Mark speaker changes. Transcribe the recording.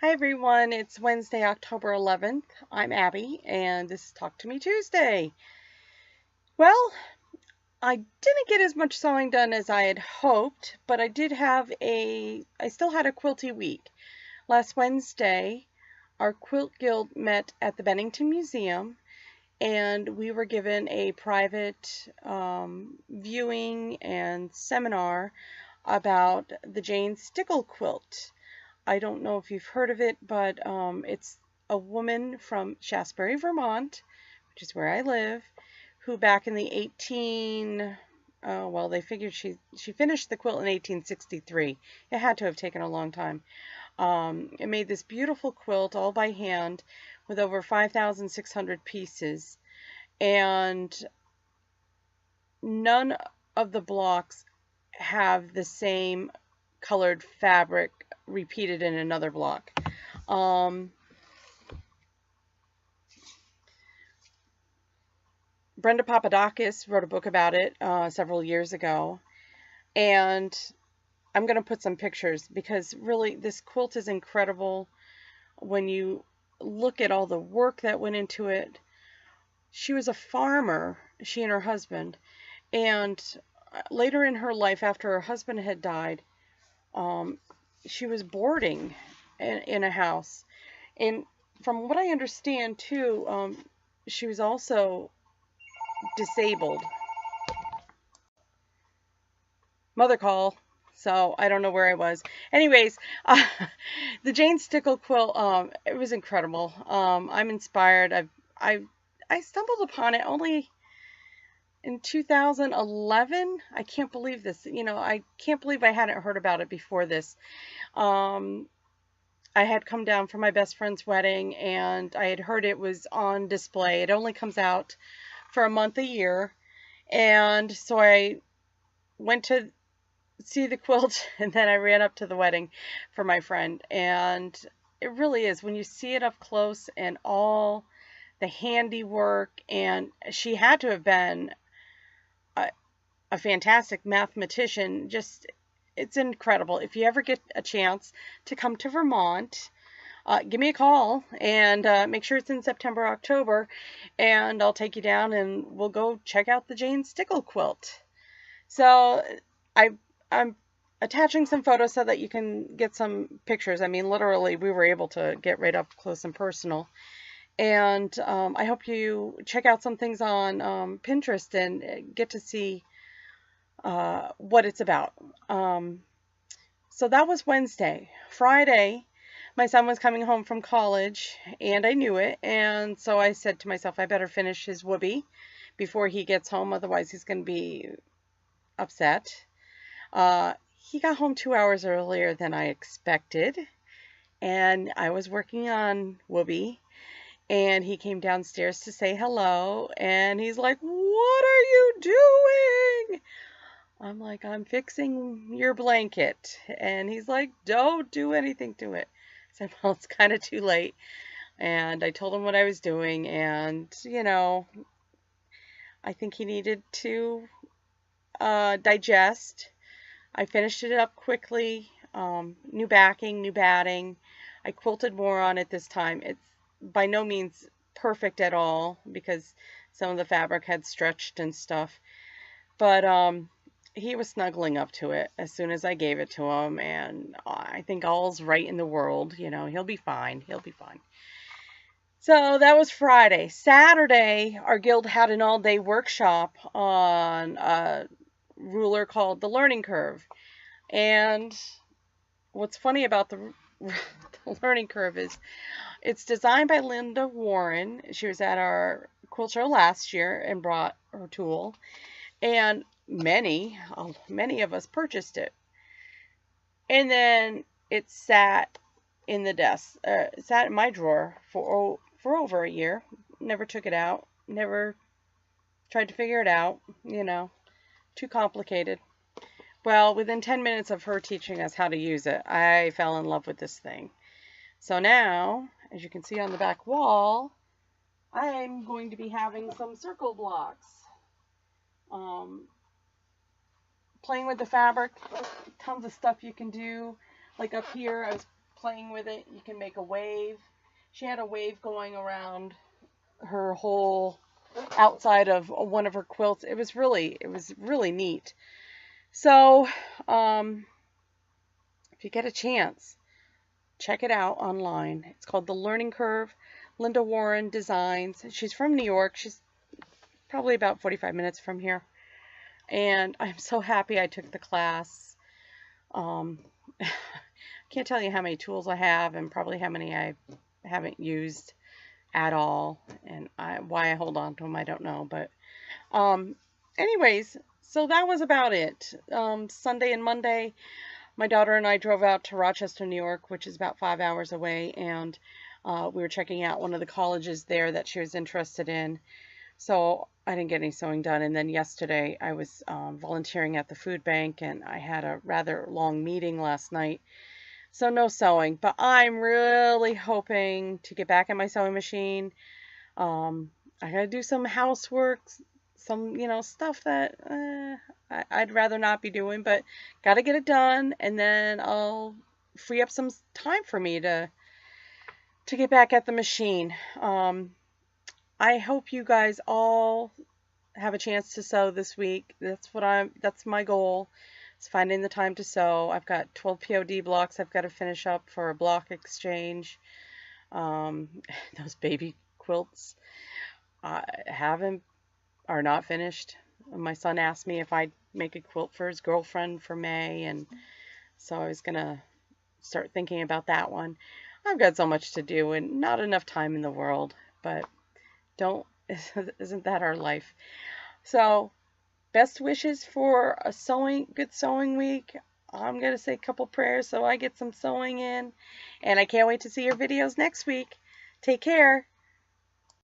Speaker 1: Hi everyone, it's Wednesday, October 11th. I'm Abby, and this is Talk to Me Tuesday. Well, I didn't get as much sewing done as I had hoped, but I still had a quilty week. Last Wednesday, our quilt guild met at the Bennington Museum, and we were given a private viewing and seminar about the Jane Stickle quilt. I don't know if you've heard of it, but it's a woman from Shasbury, Vermont, which is where I live, who back in the well, they figured she finished the quilt in 1863. It had to have taken a long time. It made this beautiful quilt all by hand with over 5,600 pieces, and none of the blocks have the same colored fabric repeated in another block. Brenda Papadakis wrote a book about it several years ago, and I'm going to put some pictures because really this quilt is incredible when you look at all the work that went into it. She was a farmer, she and her husband, and later in her life, after her husband had died, she was boarding in a house. And from what I understand too, she was also disabled. Mother call. So I don't know where I was. Anyways, the Jane Stickle quilt, it was incredible. I'm inspired. I stumbled upon it only in 2011. I can't believe this. I can't believe I hadn't heard about it before this. I had come down for my best friend's wedding, and I had heard it was on display. It only comes out for a month a year, and so I went to see the quilt, and then I ran up to the wedding for my friend. And it really is, when you see it up close and all the handiwork, and she had to have been a fantastic mathematician. Just, it's incredible. If you ever get a chance to come to Vermont, give me a call, and make sure it's in September, October, and I'll take you down and we'll go check out the Jane Stickle quilt. So I'm attaching some photos so that you can get some pictures. I mean, literally, we were able to get right up close and personal. And I hope you check out some things on Pinterest and get to see what it's about. So that was Wednesday. Friday, my son was coming home from college, and I knew it. And so I said to myself, I better finish his wubbie before he gets home. Otherwise, he's going to be upset. He got home 2 hours earlier than I expected, and I was working on wubbie, and he came downstairs to say hello, and he's like, "What are you doing?" I'm like, "I'm fixing your blanket." And he's like, "Don't do anything to it." I said, "Well, it's kind of too late." And I told him what I was doing, and, I think he needed to digest. I finished it up quickly. New backing, new batting. I quilted more on it this time. It's by no means perfect at all because some of the fabric had stretched and stuff. But he was snuggling up to it as soon as I gave it to him, and I think all's right in the world. He'll be fine. He'll be fine. So that was Friday. Saturday, our guild had an all-day workshop on a ruler called the Learning Curve. And what's funny about the Learning Curve is it's designed by Linda Warren. She was at our quilt show last year and brought her tool, and many of us purchased it. And then it sat in the desk, sat in my drawer for over a year. Never took it out. Never tried to figure it out. Too complicated. Well, within 10 minutes of her teaching us how to use it, I fell in love with this thing. So now, as you can see on the back wall, I'm going to be having some circle blocks. Playing with the fabric, tons of stuff you can do. Like up here, I was playing with it. You can make a wave. She had a wave going around her whole outside of one of her quilts. It was really neat. So, if you get a chance, check it out online. It's called The Learning Curve. Linda Warren designs. She's from New York. She's probably about 45 minutes from here. And I'm so happy I took the class. I can't tell you how many tools I have and probably how many I haven't used at all. And why I hold on to them, I don't know. But anyways, so that was about it. Sunday and Monday, my daughter and I drove out to Rochester, New York, which is about 5 hours away. And we were checking out one of the colleges there that she was interested in. So I didn't get any sewing done. And then yesterday I was volunteering at the food bank, and I had a rather long meeting last night. So no sewing, but I'm really hoping to get back at my sewing machine. I gotta do some housework, some, stuff that I'd rather not be doing, but gotta get it done, and then I'll free up some time for me to get back at the machine. I hope you guys all have a chance to sew this week. That's my goal. It's finding the time to sew. I've got 12 POD blocks I've got to finish up for a block exchange. Those baby quilts are not finished. My son asked me if I'd make a quilt for his girlfriend for May, and so I was gonna start thinking about that one. I've got so much to do and not enough time in the world, but isn't that our life? So, best wishes for a good sewing week. I'm going to say a couple prayers so I get some sewing in. And I can't wait to see your videos next week. Take care.